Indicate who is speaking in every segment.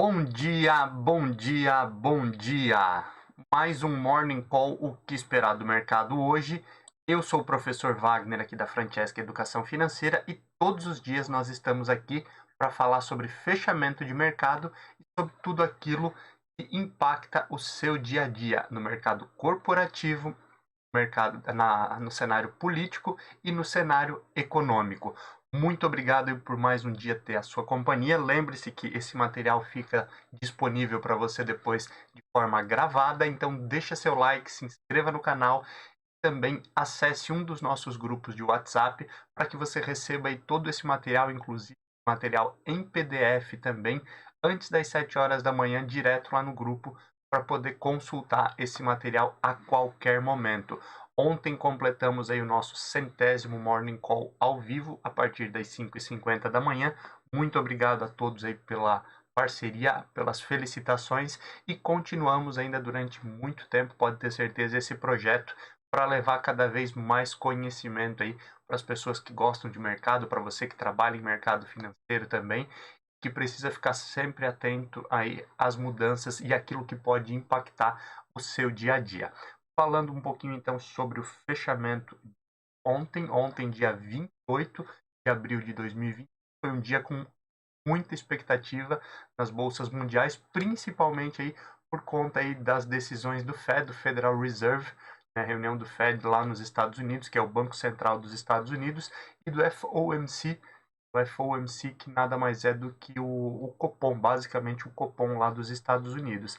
Speaker 1: Bom dia, bom dia, bom dia! Mais um Morning Call, o que esperar do mercado hoje. Eu sou o professor Wagner aqui da Francesca Educação Financeira e todos os dias nós estamos aqui para falar sobre fechamento de mercado e sobre tudo aquilo que impacta o seu dia a dia no mercado corporativo, no cenário político e no cenário econômico. Muito obrigado por mais um dia ter a sua companhia. Lembre-se que esse material fica disponível para você depois de forma gravada, então deixa seu like, se inscreva no canal, também acesse um dos nossos grupos de WhatsApp para que você receba aí todo esse material, inclusive material em PDF também, antes das 7 horas da manhã, direto lá no grupo, para poder consultar esse material a qualquer momento. Ontem completamos aí o nosso 100º Morning Call ao vivo, a partir das 5h50 da manhã. Muito obrigado a todos aí pela parceria, pelas felicitações, e continuamos ainda durante muito tempo, pode ter certeza, esse projeto para levar cada vez mais conhecimento aí para as pessoas que gostam de mercado, para você que trabalha em mercado financeiro também, que precisa ficar sempre atento aí às mudanças e aquilo que pode impactar o seu dia a dia. Falando um pouquinho então sobre o fechamento ontem dia 28 de abril de 2020, foi um dia com muita expectativa nas bolsas mundiais, principalmente aí por conta aí das decisões do Fed, do Federal Reserve, né, a reunião do Fed lá nos Estados Unidos, que é o Banco Central dos Estados Unidos, e do FOMC, que nada mais é do que o Copom, basicamente o Copom lá dos Estados Unidos.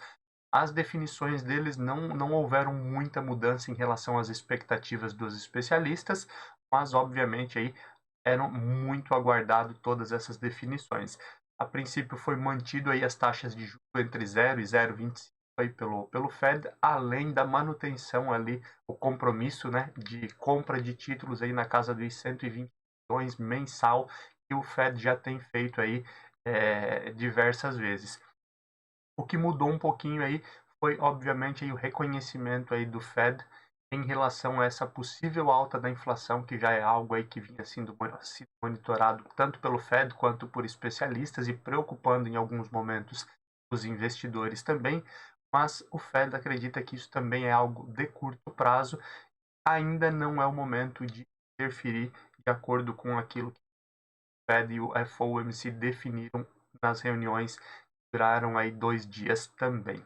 Speaker 1: As definições deles não houveram muita mudança em relação às expectativas dos especialistas, mas obviamente aí eram muito aguardado todas essas definições. A princípio foi mantido aí as taxas de juros entre 0 e 0,25 aí pelo Fed, além da manutenção ali, o compromisso, né, de compra de títulos aí na casa dos 120 bilhões mensal, que o Fed já tem feito aí diversas vezes. O que mudou um pouquinho aí foi, obviamente, aí, o reconhecimento aí do Fed em relação a essa possível alta da inflação, que já é algo aí que vinha sendo monitorado tanto pelo Fed quanto por especialistas e preocupando em alguns momentos os investidores também, mas o Fed acredita que isso também é algo de curto prazo, ainda não é o momento de interferir de acordo com aquilo que o Fed e o FOMC definiram nas reuniões que duraram aí 2 dias também.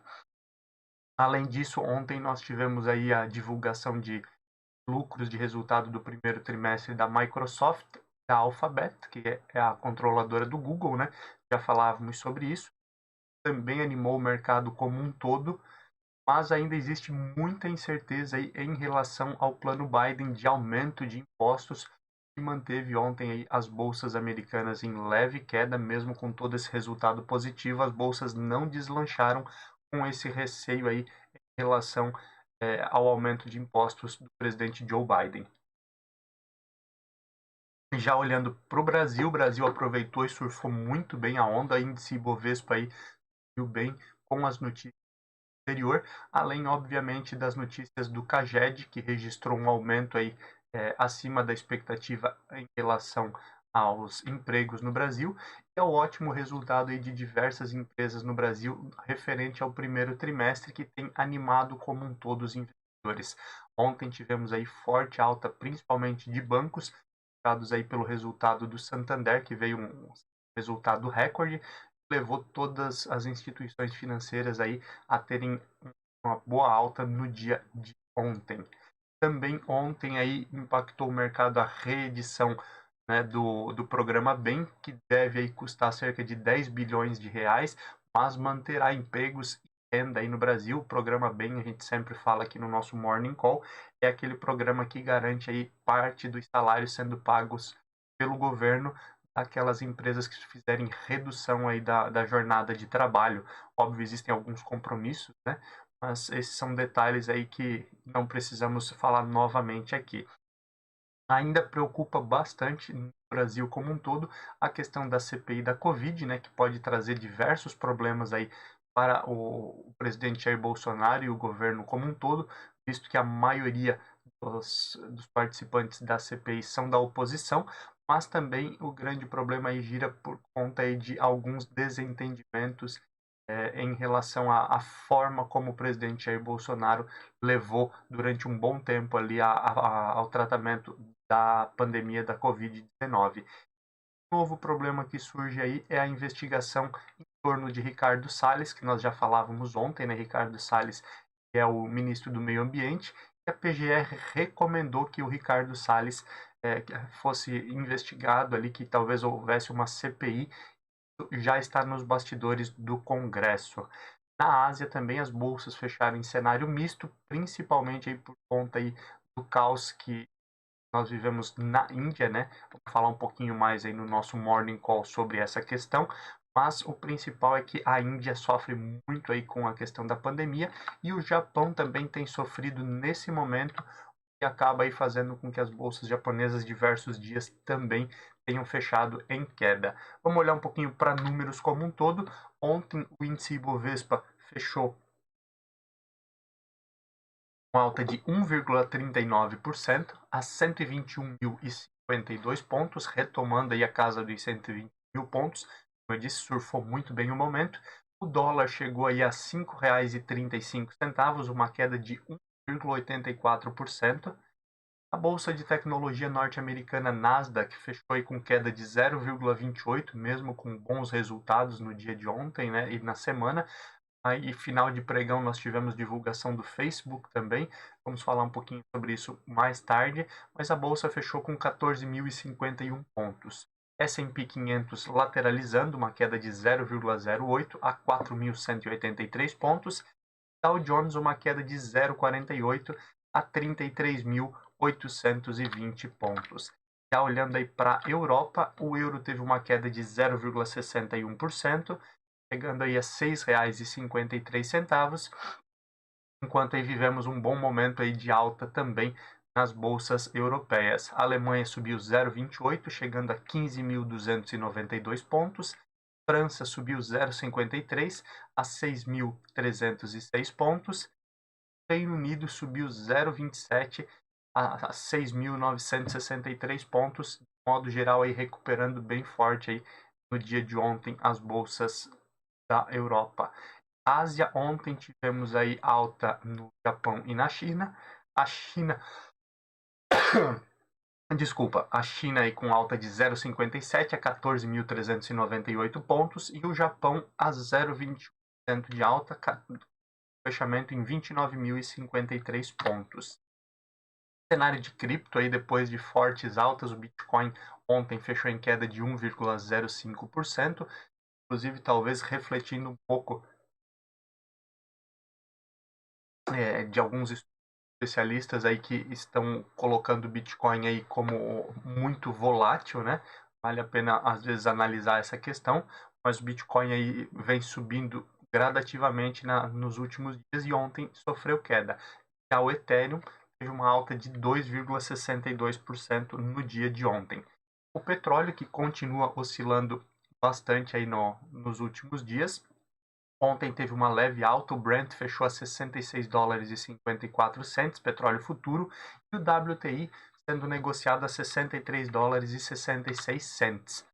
Speaker 1: Além disso, ontem nós tivemos aí a divulgação de lucros de resultado do primeiro trimestre da Microsoft, da Alphabet, que é a controladora do Google, né? Já falávamos sobre isso. Também animou o mercado como um todo, mas ainda existe muita incerteza aí em relação ao plano Biden de aumento de impostos, que manteve ontem aí as bolsas americanas em leve queda, mesmo com todo esse resultado positivo, as bolsas não deslancharam com esse receio aí em relação ao aumento de impostos do presidente Joe Biden. Já olhando para o Brasil aproveitou e surfou muito bem a onda, índice Ibovespa aí viu bem com as notícias anterior, além, obviamente, das notícias do CAGED, que registrou um aumento aí acima da expectativa em relação aos empregos no Brasil, e ao ótimo resultado aí de diversas empresas no Brasil referente ao primeiro trimestre, que tem animado como um todo os investidores. Ontem tivemos aí forte alta, principalmente de bancos, dados aí pelo resultado do Santander, que veio um resultado recorde, levou todas as instituições financeiras aí a terem uma boa alta no dia de ontem. Também ontem aí impactou o mercado a reedição, né, do programa BEM, que deve aí custar cerca de 10 bilhões de reais, mas manterá empregos e renda aí no Brasil. O programa BEM, a gente sempre fala aqui no nosso Morning Call, é aquele programa que garante aí parte dos salários sendo pagos pelo governo aquelas empresas que fizerem redução aí da jornada de trabalho. Óbvio, existem alguns compromissos, né? Mas esses são detalhes aí que não precisamos falar novamente aqui. Ainda preocupa bastante no Brasil como um todo a questão da CPI da Covid, né? Que pode trazer diversos problemas aí para o presidente Jair Bolsonaro e o governo como um todo, visto que a maioria dos participantes da CPI são da oposição, mas também o grande problema aí gira por conta aí de alguns desentendimentos em relação à forma como o presidente Jair Bolsonaro levou durante um bom tempo ali ao tratamento da pandemia da Covid-19. O novo problema que surge aí é a investigação em torno de Ricardo Salles, que nós já falávamos ontem, né? Ricardo Salles, que é o ministro do Meio Ambiente, e a PGR recomendou que o Ricardo Salles fosse investigado ali, que talvez houvesse uma CPI, já está nos bastidores do Congresso. Na Ásia também as bolsas fecharam em cenário misto, principalmente aí por conta aí do caos que nós vivemos na Índia, né? Vamos falar um pouquinho mais aí no nosso Morning Call sobre essa questão, mas o principal é que a Índia sofre muito aí com a questão da pandemia e o Japão também tem sofrido nesse momento, e acaba aí fazendo com que as bolsas japonesas diversos dias também tenham fechado em queda. Vamos olhar um pouquinho para números como um todo. Ontem o índice Ibovespa fechou com alta de 1,39% a 121.052 pontos, retomando aí a casa dos 120 mil pontos. Como eu disse, surfou muito bem o momento. O dólar chegou aí a R$ 5,35, uma queda de 1,84%. A bolsa de tecnologia norte-americana Nasdaq fechou aí com queda de 0,28, mesmo com bons resultados no dia de ontem, né, e na semana. Aí, final de pregão, nós tivemos divulgação do Facebook também. Vamos falar um pouquinho sobre isso mais tarde. Mas a bolsa fechou com 14.051 pontos. S&P 500 lateralizando, uma queda de 0,08 a 4.183 pontos. Dow Jones, uma queda de 0,48 a 33.820 pontos. Já olhando aí para a Europa, o euro teve uma queda de 0,61%, chegando aí a R$ 6,53, enquanto aí vivemos um bom momento aí de alta também nas bolsas europeias. A Alemanha subiu 0,28, chegando a 15.292 pontos. França subiu 0,53 a 6.306 pontos. Reino Unido subiu 0,27 a 6.963 pontos. De modo geral, aí recuperando bem forte aí no dia de ontem as bolsas da Europa. Ásia, ontem tivemos aí alta no Japão e na China. A China, a China aí com alta de 0,57 a 14.398 pontos e o Japão a 0,21% de alta, fechamento em 29.053 pontos. Cenário de cripto aí, depois de fortes altas, o Bitcoin ontem fechou em queda de 1,05%, inclusive talvez refletindo um pouco de alguns especialistas aí que estão colocando o Bitcoin aí como muito volátil, né? Vale a pena às vezes analisar essa questão, mas o Bitcoin aí vem subindo gradativamente nos últimos dias e ontem sofreu queda. Já o Ethereum teve uma alta de 2,62% no dia de ontem. O petróleo, que continua oscilando bastante aí nos últimos dias, ontem teve uma leve alta, o Brent fechou a $66,54, petróleo futuro, e o WTI sendo negociado a $63,66.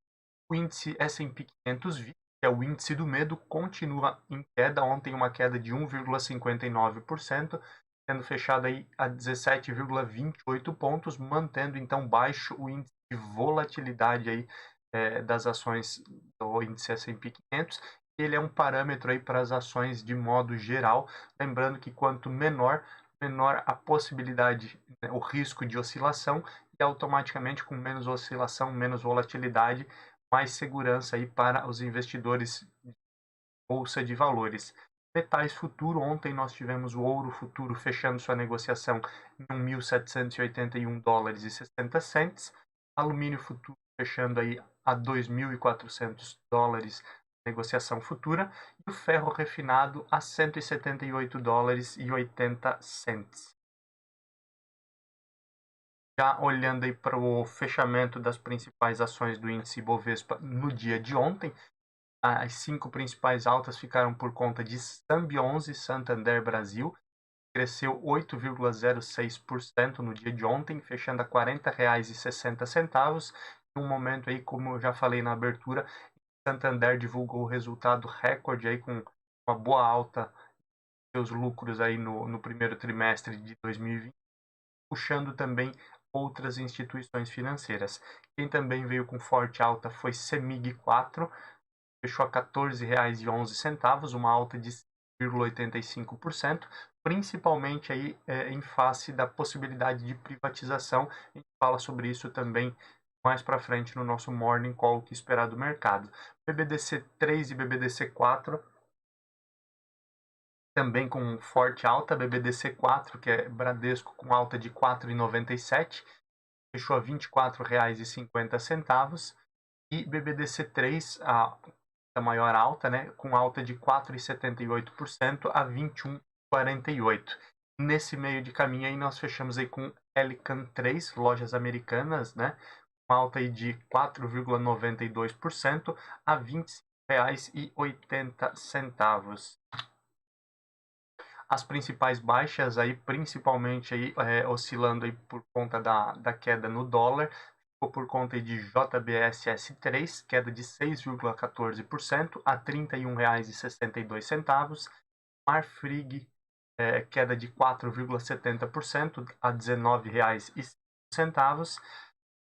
Speaker 1: O índice S&P 500 VIX, que é o índice do medo, continua em queda, ontem uma queda de 1,59%, sendo fechado aí a 17,28 pontos, mantendo então baixo o índice de volatilidade aí, das ações do índice S&P 500. Ele é um parâmetro aí para as ações de modo geral, lembrando que quanto menor a possibilidade, né, o risco de oscilação, e automaticamente com menos oscilação, menos volatilidade, mais segurança aí para os investidores de bolsa de valores. Metais futuro, ontem nós tivemos o ouro futuro fechando sua negociação em $1.781,60, alumínio futuro fechando aí a $2.400 negociação futura, e o ferro refinado a $178,80. Já olhando aí para o fechamento das principais ações do índice Bovespa no dia de ontem, as 5 principais altas ficaram por conta de Sambionze, Santander Brasil, cresceu 8,06% no dia de ontem, fechando a R$ 40,60. Em um momento aí, como eu já falei na abertura, Santander divulgou o resultado recorde aí com uma boa alta seus lucros aí no primeiro trimestre de 2020, puxando também outras instituições financeiras. Quem também veio com forte alta foi Semig 4, fechou a R$ 14,11, uma alta de 0,85%, principalmente aí em face da possibilidade de privatização. A gente fala sobre isso também mais para frente no nosso Morning Call, que esperar do mercado. BBDC 3 e BBDC 4 também com forte alta, BBDC 4, que é Bradesco, com alta de R$ 4,97, fechou a R$ 24,50, e BBDC 3, a maior alta, né, com alta de 4,78% a 21,48. Nesse meio de caminho aí nós fechamos aí com Elican 3, lojas americanas, né, com alta aí de 4,92% a R$ 25,80. As principais baixas aí, principalmente aí, oscilando aí por conta da queda no dólar, ficou por conta aí de JBSS3, queda de 6,14% a R$ 31,62. Marfrig, queda de 4,70% a R$ 19,05.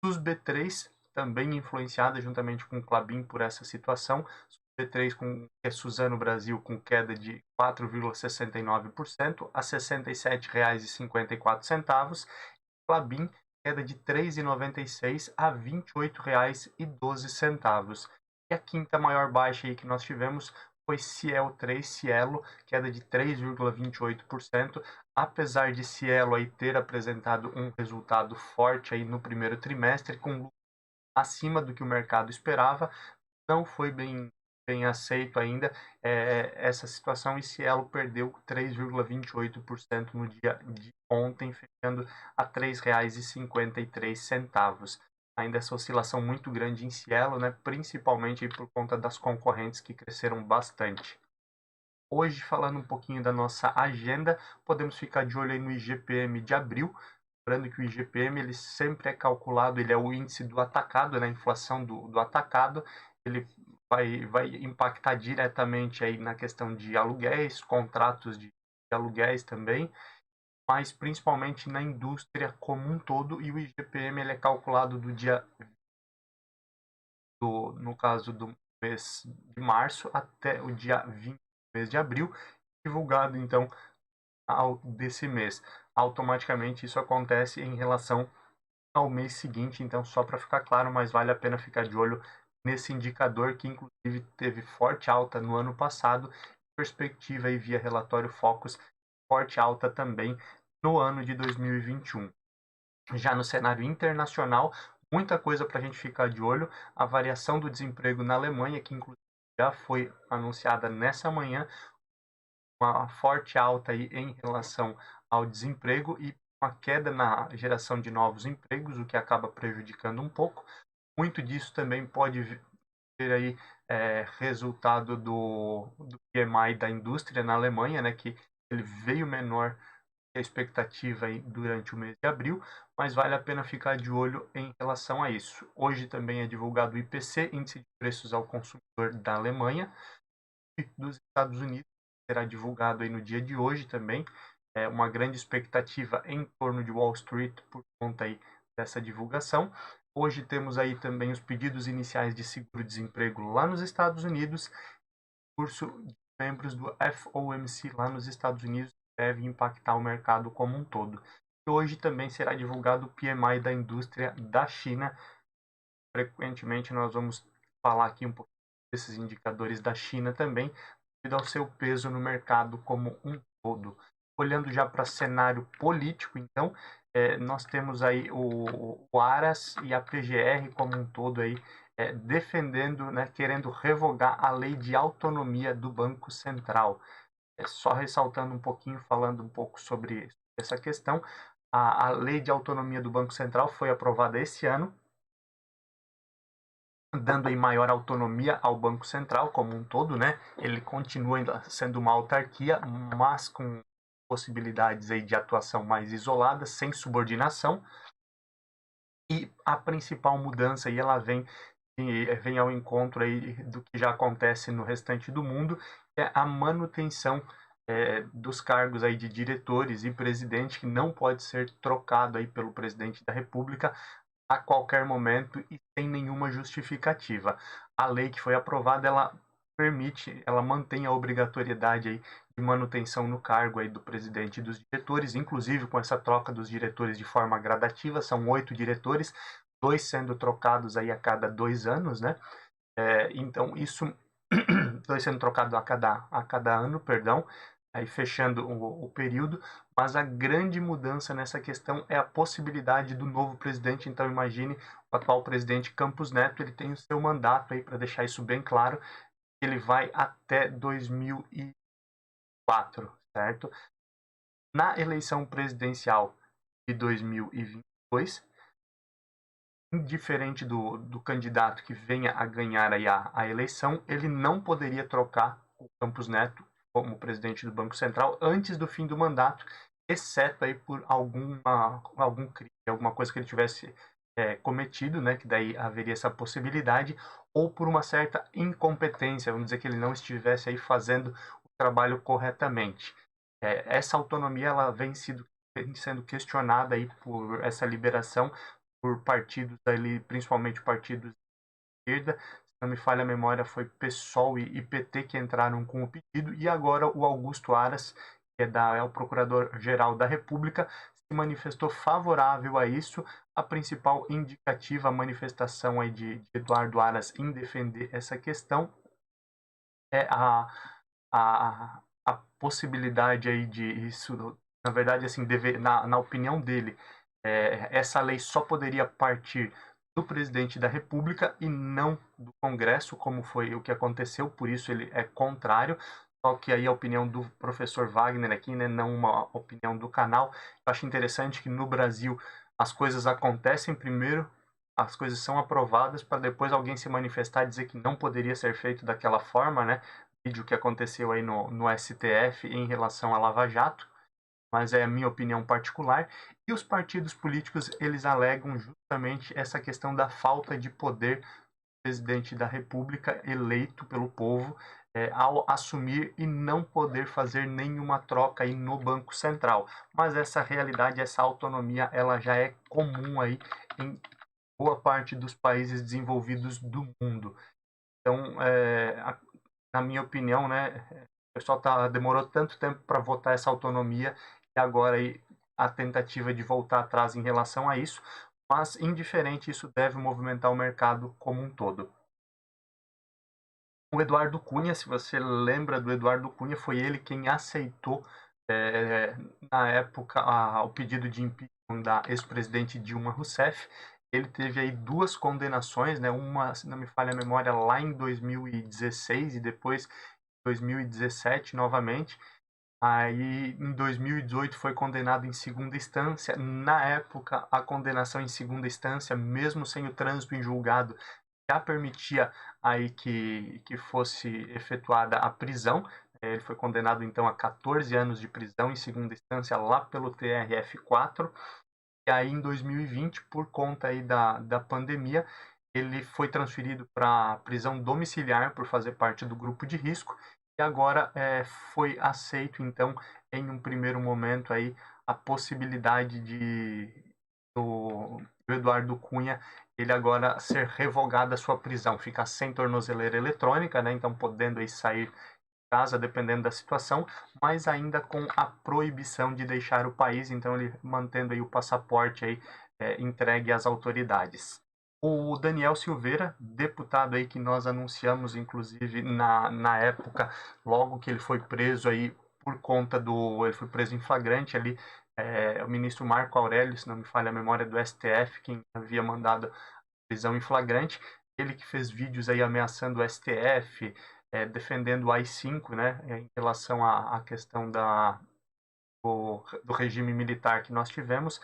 Speaker 1: SUSB3, também influenciada juntamente com o Klabin por essa situação. B3 com Suzano Brasil com queda de 4,69% a R$ 67,54. Klabin, queda de 3,96 a R$ 28,12. E a quinta maior baixa aí que nós tivemos foi Cielo 3, Cielo, queda de 3,28%, apesar de Cielo aí ter apresentado um resultado forte aí no primeiro trimestre, com acima do que o mercado esperava, não foi bem aceito ainda essa situação, e Cielo perdeu 3,28% no dia de ontem, fechando a R$ 3,53. Ainda essa oscilação muito grande em Cielo, né, principalmente por conta das concorrentes que cresceram bastante. Hoje, falando um pouquinho da nossa agenda, podemos ficar de olho aí no IGPM de abril. Lembrando que o IGPM ele sempre é calculado, ele é o índice do atacado, né, a inflação do atacado. Ele vai impactar diretamente aí na questão de aluguéis, contratos de aluguéis também, mas principalmente na indústria como um todo. E o IGPM ele é calculado do dia, no caso do mês de março até o dia 20 do mês de abril, divulgado então desse mês. Automaticamente isso acontece em relação ao mês seguinte, então só para ficar claro, mas vale a pena ficar de olho nesse indicador que inclusive teve forte alta no ano passado, perspectiva aí via relatório Focus, forte alta também no ano de 2021. Já no cenário internacional, muita coisa para a gente ficar de olho, a variação do desemprego na Alemanha, que inclusive já foi anunciada nessa manhã, uma forte alta aí em relação ao desemprego e uma queda na geração de novos empregos, o que acaba prejudicando um pouco. Muito disso também pode ter aí resultado do PMI da indústria na Alemanha, né, que ele veio menor que a expectativa aí durante o mês de abril, mas vale a pena ficar de olho em relação a isso. Hoje também é divulgado o IPC, Índice de Preços ao Consumidor da Alemanha, e dos Estados Unidos, será divulgado aí no dia de hoje também. É uma grande expectativa em torno de Wall Street por conta aí dessa divulgação. Hoje temos aí também os pedidos iniciais de seguro-desemprego lá nos Estados Unidos. O curso de membros do FOMC lá nos Estados Unidos deve impactar o mercado como um todo. E hoje também será divulgado o PMI da indústria da China. Frequentemente nós vamos falar aqui um pouco desses indicadores da China também, devido ao seu peso no mercado como um todo. Olhando já para cenário político, então, nós temos aí o Aras e a PGR como um todo aí, defendendo, né, querendo revogar a lei de autonomia do Banco Central. Só ressaltando um pouquinho, falando um pouco sobre essa questão, a lei de autonomia do Banco Central foi aprovada esse ano, dando aí maior autonomia ao Banco Central como um todo, né? Ele continua ainda sendo uma autarquia, mas com possibilidades aí de atuação mais isolada, sem subordinação. E a principal mudança aí ela vem vem ao encontro aí do que já acontece no restante do mundo, que é a manutenção dos cargos aí de diretores e presidente, que não pode ser trocado aí pelo presidente da República a qualquer momento e sem nenhuma justificativa. A lei que foi aprovada, ela mantém a obrigatoriedade aí de manutenção no cargo aí do presidente e dos diretores, inclusive com essa troca dos diretores de forma gradativa, são 8 diretores, 2 sendo trocados aí a cada 2 anos, né? Então, isso, 2 sendo trocados a cada ano, perdão, aí fechando o período, mas a grande mudança nessa questão é a possibilidade do novo presidente. Então, imagine o atual presidente Campos Neto, ele tem o seu mandato aí, para deixar isso bem claro, ele vai até 2004, certo? Na eleição presidencial de 2022, indiferente do candidato que venha a ganhar aí a eleição, ele não poderia trocar o Campos Neto como presidente do Banco Central antes do fim do mandato, exceto aí por algum crime, alguma coisa que ele tivesse cometido, né, que daí haveria essa possibilidade, ou por uma certa incompetência, vamos dizer que ele não estivesse aí fazendo o trabalho corretamente. Essa autonomia ela vem sendo questionada aí por essa liberação por partidos ali, principalmente partidos de esquerda. Se não me falha a memória, foi PSOL e PT que entraram com o pedido, e agora o Augusto Aras, que é o Procurador-Geral da República, se manifestou favorável a isso. A principal indicativa, a manifestação aí de Eduardo Aras em defender essa questão é a possibilidade aí de isso, na verdade, assim, na opinião dele, essa lei só poderia partir do presidente da República e não do Congresso, como foi o que aconteceu, por isso ele é contrário. Só que aí a opinião do professor Wagner aqui, né, não uma opinião do canal. Eu acho interessante que no Brasil as coisas acontecem primeiro, as coisas são aprovadas para depois alguém se manifestar e dizer que não poderia ser feito daquela forma, né? Vídeo que aconteceu aí no STF em relação à Lava Jato, mas é a minha opinião particular. E os partidos políticos, eles alegam justamente essa questão da falta de poder do presidente da República eleito pelo povo ao assumir e não poder fazer nenhuma troca aí no Banco Central. Mas essa realidade, essa autonomia, ela já é comum aí em boa parte dos países desenvolvidos do mundo. Então, na minha opinião, né, o pessoal demorou tanto tempo para votar essa autonomia e agora aí a tentativa de voltar atrás em relação a isso, mas indiferente, isso deve movimentar o mercado como um todo. O Eduardo Cunha, se você lembra do Eduardo Cunha, foi ele quem aceitou na época o pedido de impeachment da ex-presidente Dilma Rousseff. Ele teve aí 2 condenações, né? Uma, se não me falha a memória, lá em 2016 e depois em 2017 novamente. Aí em 2018 foi condenado em segunda instância. Na época, a condenação em segunda instância, mesmo sem o trânsito em julgado, já permitia aí que fosse efetuada a prisão. Ele foi condenado então a 14 anos de prisão em segunda instância lá pelo TRF4. E aí em 2020, por conta aí da pandemia, ele foi transferido para prisão domiciliar por fazer parte do grupo de risco. E agora foi aceito então em um primeiro momento aí a possibilidade do Eduardo Cunha ele agora ser revogada a sua prisão, ficar sem tornozeleira eletrônica, né? Então podendo aí sair de casa dependendo da situação, mas ainda com a proibição de deixar o país, então ele mantendo aí o passaporte aí entregue às autoridades. O Daniel Silveira, deputado aí que nós anunciamos, inclusive na época, logo que ele foi preso aí por conta ele foi preso em flagrante ali, o ministro Marco Aurélio, se não me falha a memória, do STF, quem havia mandado prisão em flagrante, ele que fez vídeos aí ameaçando o STF, defendendo o AI-5, né, em relação à questão do regime militar que nós tivemos.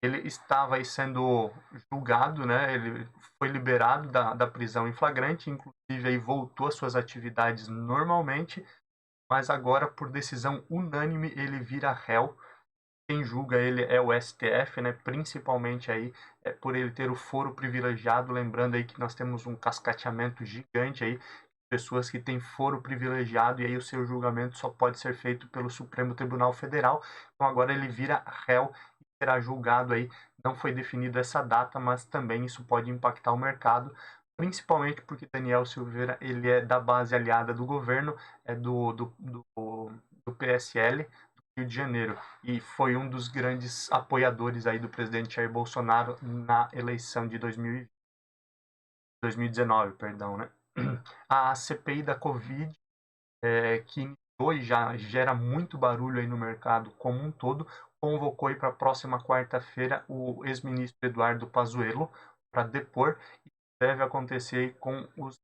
Speaker 1: Ele estava aí sendo julgado, né, ele foi liberado da prisão em flagrante, inclusive aí voltou às suas atividades normalmente, mas agora, por decisão unânime, ele vira réu quem julga ele é o STF, né? Principalmente aí por ele ter o foro privilegiado, lembrando aí que nós temos um cascateamento gigante aí, pessoas que têm foro privilegiado e aí o seu julgamento só pode ser feito pelo Supremo Tribunal Federal. Então agora ele vira réu e será julgado aí. Não foi definida essa data, mas também isso pode impactar o mercado, principalmente porque Daniel Silveira ele é da base aliada do governo, é do PSL, Rio de Janeiro, e foi um dos grandes apoiadores aí do presidente Jair Bolsonaro na eleição de 2019, perdão, né? A CPI da Covid, que iniciou e já gera muito barulho aí no mercado como um todo, convocou aí para a próxima quarta-feira o ex-ministro Eduardo Pazuello para depor, e deve acontecer aí com os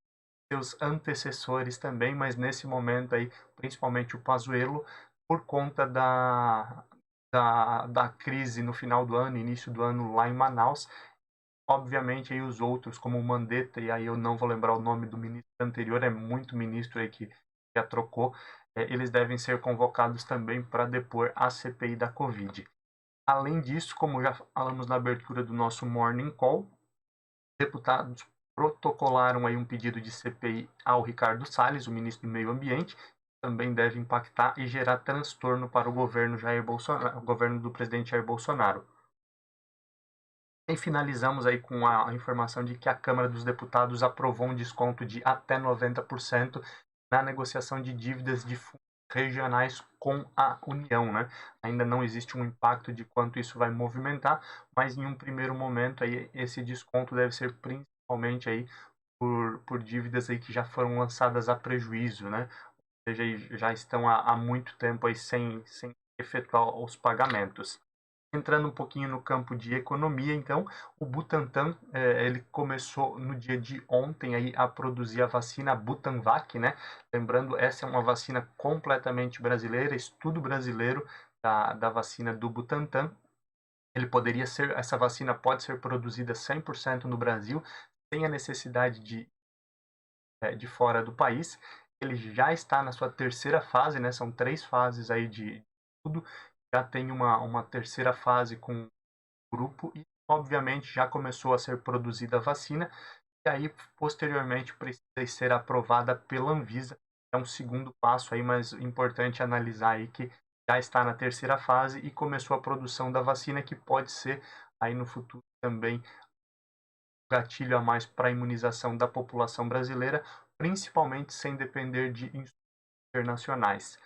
Speaker 1: seus antecessores também, mas nesse momento aí, principalmente o Pazuello, por conta da crise no final do ano, início do ano lá em Manaus. Obviamente aí os outros, como o Mandetta, e aí eu não vou lembrar o nome do ministro anterior, é muito ministro aí que já trocou, eles devem ser convocados também para depor a CPI da Covid. Além disso, como já falamos na abertura do nosso Morning Call, deputados protocolaram aí um pedido de CPI ao Ricardo Salles, o ministro do Meio Ambiente, também deve impactar e gerar transtorno para o governo Jair Bolsonaro, o governo do presidente Jair Bolsonaro. E finalizamos aí com a informação de que a Câmara dos Deputados aprovou um desconto de até 90% na negociação de dívidas de fundos regionais com a União, né? Ainda não existe um impacto de quanto isso vai movimentar, mas em um primeiro momento aí esse desconto deve ser principalmente aí por dívidas aí que já foram lançadas a prejuízo, né? Ou seja, já estão há muito tempo aí sem efetuar os pagamentos. Entrando um pouquinho no campo de economia, então, o Butantan, ele começou no dia de ontem aí a produzir a vacina Butanvac, né? Lembrando, essa é uma vacina completamente brasileira, estudo brasileiro da vacina do Butantan. Essa vacina pode ser produzida 100% no Brasil, sem a necessidade de fora do país. Ele já está na sua terceira fase, né? São 3 fases aí de tudo. Já tem uma terceira fase com grupo e, obviamente, já começou a ser produzida a vacina e aí, posteriormente, precisa ser aprovada pela Anvisa. É um segundo passo aí, mas importante analisar aí que já está na terceira fase e começou a produção da vacina, que pode ser aí no futuro também gatilho a mais para a imunização da população brasileira, principalmente sem depender de insumos internacionais.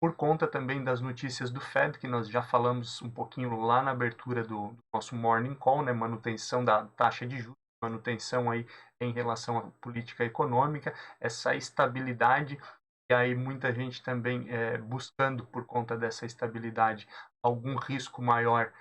Speaker 1: Por conta também das notícias do Fed, que nós já falamos um pouquinho lá na abertura do nosso Morning Call, né? Manutenção da taxa de juros, manutenção aí em relação à política econômica, essa estabilidade, e aí muita gente também buscando, por conta dessa estabilidade, algum risco maior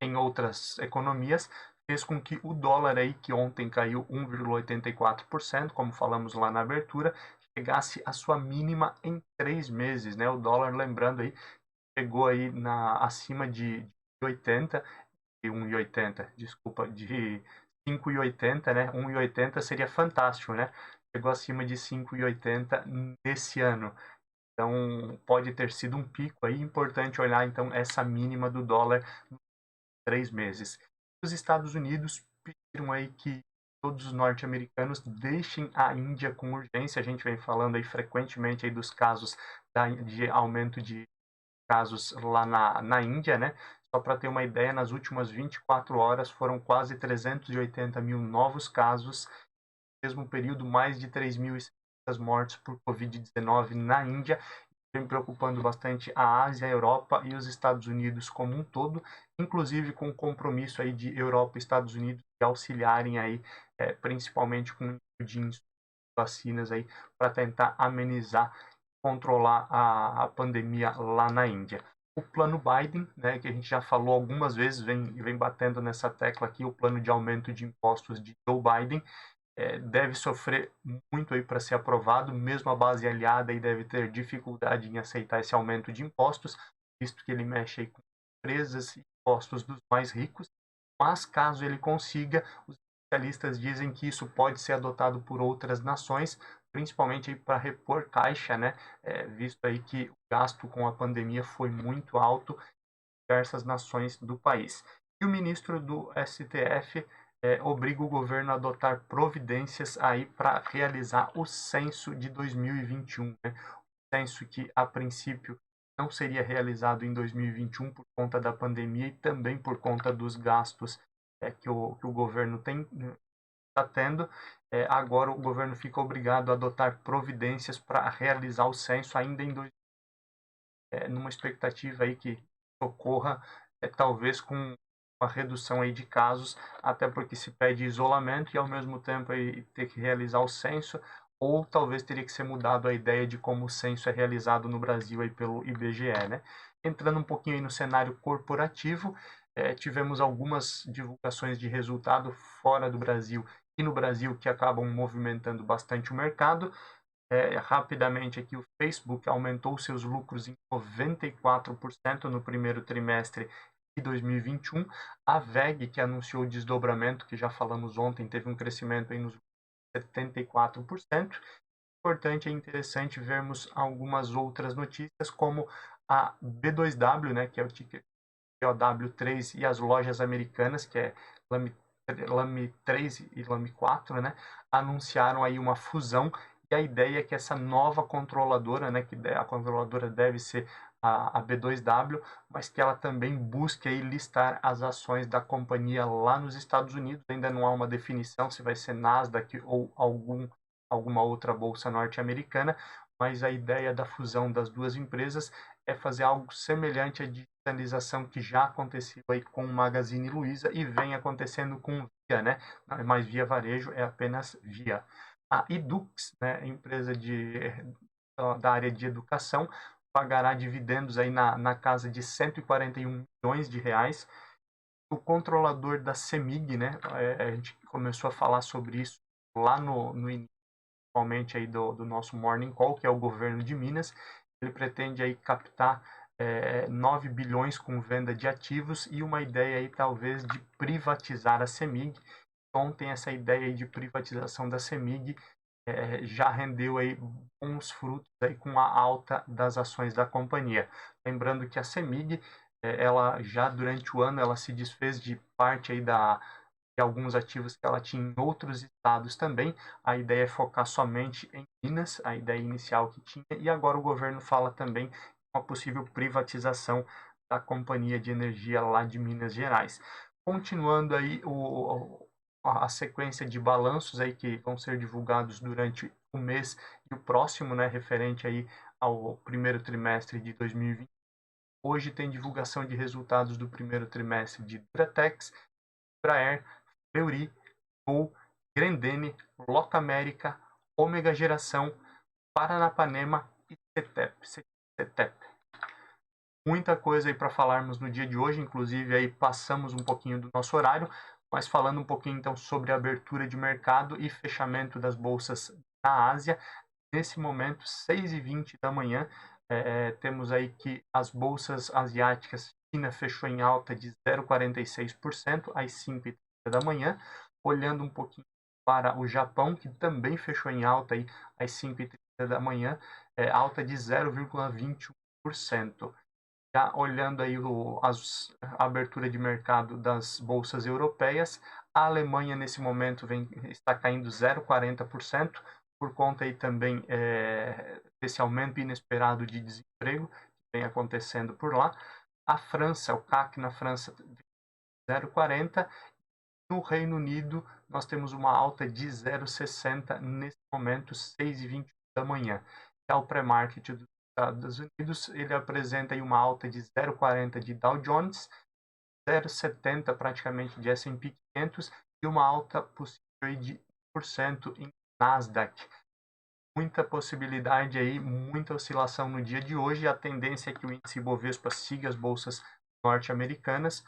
Speaker 1: em outras economias, fez com que o dólar aí, que ontem caiu 1,84%, como falamos lá na abertura, chegasse a sua mínima em 3 meses, né? O dólar, lembrando aí, chegou aí acima de 80, de 1,80, desculpa, de 5,80, né? 1,80 seria fantástico, né? Chegou acima de 5,80 nesse ano. Então, pode ter sido um pico aí. Importante olhar, então, essa mínima do dólar em 3 meses. Os Estados Unidos pediram aí que todos os norte-americanos deixem a Índia com urgência. A gente vem falando aí frequentemente aí dos casos de aumento de casos lá na Índia, né? Só para ter uma ideia, nas últimas 24 horas foram quase 380 mil novos casos, no mesmo período mais de 3.600 mortes por Covid-19 na Índia. Vem preocupando bastante a Ásia, a Europa e os Estados Unidos como um todo, inclusive com o compromisso aí de Europa e Estados Unidos de auxiliarem aí, principalmente com de vacinas aí para tentar amenizar, controlar a pandemia lá na Índia. O plano Biden, né, que a gente já falou algumas vezes, vem batendo nessa tecla aqui, o plano de aumento de impostos de Joe Biden, deve sofrer muito aí para ser aprovado, mesmo a base aliada aí deve ter dificuldade em aceitar esse aumento de impostos, visto que ele mexe aí com empresas e impostos dos mais ricos, mas caso ele consiga, os especialistas dizem que isso pode ser adotado por outras nações principalmente para repor caixa, né? Visto aí que o gasto com a pandemia foi muito alto em diversas nações do país. E o ministro do STF obriga o governo a adotar providências aí para realizar o censo de 2021, né? O censo que, a princípio, não seria realizado em 2021 por conta da pandemia e também por conta dos gastos que o governo está tendo. Agora o governo fica obrigado a adotar providências para realizar o censo ainda em numa expectativa aí que ocorra, talvez com uma redução aí de casos, até porque se pede isolamento e ao mesmo tempo aí ter que realizar o censo, ou talvez teria que ser mudado a ideia de como o censo é realizado no Brasil aí pelo IBGE, né? Entrando um pouquinho aí no cenário corporativo, tivemos algumas divulgações de resultado fora do Brasil e no Brasil que acabam movimentando bastante o mercado. Rapidamente aqui, o Facebook aumentou seus lucros em 94% no primeiro trimestre de 2021. A VEG, que anunciou o desdobramento, que já falamos ontem, teve um crescimento aí nos 74%. Importante e interessante vermos algumas outras notícias, como a B2W, né, que é o ticker BOW3, e as lojas americanas, que é Lame 3 e Lame 4, né, anunciaram aí uma fusão. E a ideia é que essa nova controladora, né, que a controladora deve ser a B2W, mas que ela também busque aí listar as ações da companhia lá nos Estados Unidos. Ainda não há uma definição se vai ser Nasdaq ou alguma outra bolsa norte-americana, mas a ideia da fusão das duas empresas é fazer algo semelhante à digitalização que já aconteceu aí com o Magazine Luiza e vem acontecendo com Via, né? Não é mais Via Varejo, é apenas Via. A Edux, né, empresa da área de educação, pagará dividendos aí na casa de 141 milhões de reais. O controlador da CEMIG, né, a gente começou a falar sobre isso lá no início, principalmente aí do nosso Morning Call, que é o governo de Minas. Ele pretende aí captar 9 bilhões com venda de ativos e uma ideia aí talvez de privatizar a CEMIG. Ontem essa ideia aí de privatização da CEMIG já rendeu aí bons frutos aí com a alta das ações da companhia. Lembrando que a CEMIG, ela já durante o ano ela se desfez de parte aí de alguns ativos que ela tinha em outros estados também. A ideia é focar somente em Minas, a ideia inicial que tinha, e agora o governo fala também em uma possível privatização da companhia de energia lá de Minas Gerais. Continuando aí a sequência de balanços aí que vão ser divulgados durante o mês e o próximo, né, referente aí ao primeiro trimestre de 2020. Hoje tem divulgação de resultados do primeiro trimestre de Duratex, Embraer, Fleury, Gol, Grendene, Locamerica, Ômega Geração, Paranapanema e CETEP. Muita coisa aí para falarmos no dia de hoje, inclusive aí passamos um pouquinho do nosso horário, mas falando um pouquinho então sobre a abertura de mercado e fechamento das bolsas na Ásia. Nesse momento, 6h20 da manhã, temos aí que as bolsas asiáticas, China fechou em alta de 0,46% às 5h30 da manhã. Olhando um pouquinho para o Japão, que também fechou em alta aí às 5h30 da manhã, alta de 0,21%. Já olhando aí a abertura de mercado das bolsas europeias, a Alemanha nesse momento está caindo 0,40%, por conta aí também desse aumento inesperado de desemprego que vem acontecendo por lá. A França, o CAC na França, 0,40%. No Reino Unido, nós temos uma alta de 0,60 nesse momento, 6h20 da manhã. Já o pré-market dos Estados Unidos, ele apresenta aí uma alta de 0,40 de Dow Jones, 0,70 praticamente de S&P 500 e uma alta possível de 1% em Nasdaq. Muita possibilidade aí, muita oscilação no dia de hoje. A tendência é que o índice Bovespa siga as bolsas norte-americanas,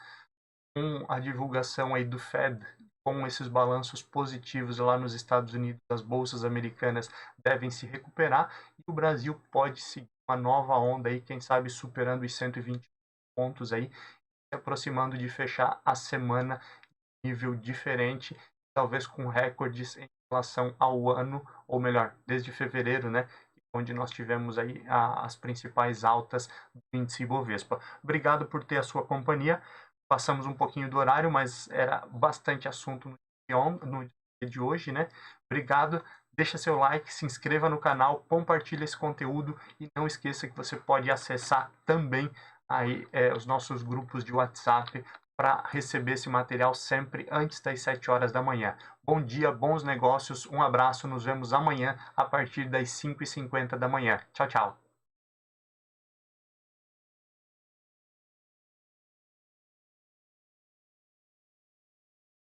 Speaker 1: com a divulgação aí do Fed, com esses balanços positivos lá nos Estados Unidos, as bolsas americanas devem se recuperar e o Brasil pode seguir uma nova onda aí, quem sabe superando os 120 pontos aí, se aproximando de fechar a semana em nível diferente, talvez com recordes em relação ao ano ou melhor, desde fevereiro, né, onde nós tivemos aí as principais altas do índice Ibovespa. Obrigado por ter a sua companhia. Passamos um pouquinho do horário, mas era bastante assunto no dia de hoje, né? Obrigado. Deixa seu like, se inscreva no canal, compartilhe esse conteúdo e não esqueça que você pode acessar também aí os nossos grupos de WhatsApp para receber esse material sempre antes das 7 horas da manhã. Bom dia, bons negócios, um abraço, nos vemos amanhã a partir das 5h50 da manhã. Tchau, tchau.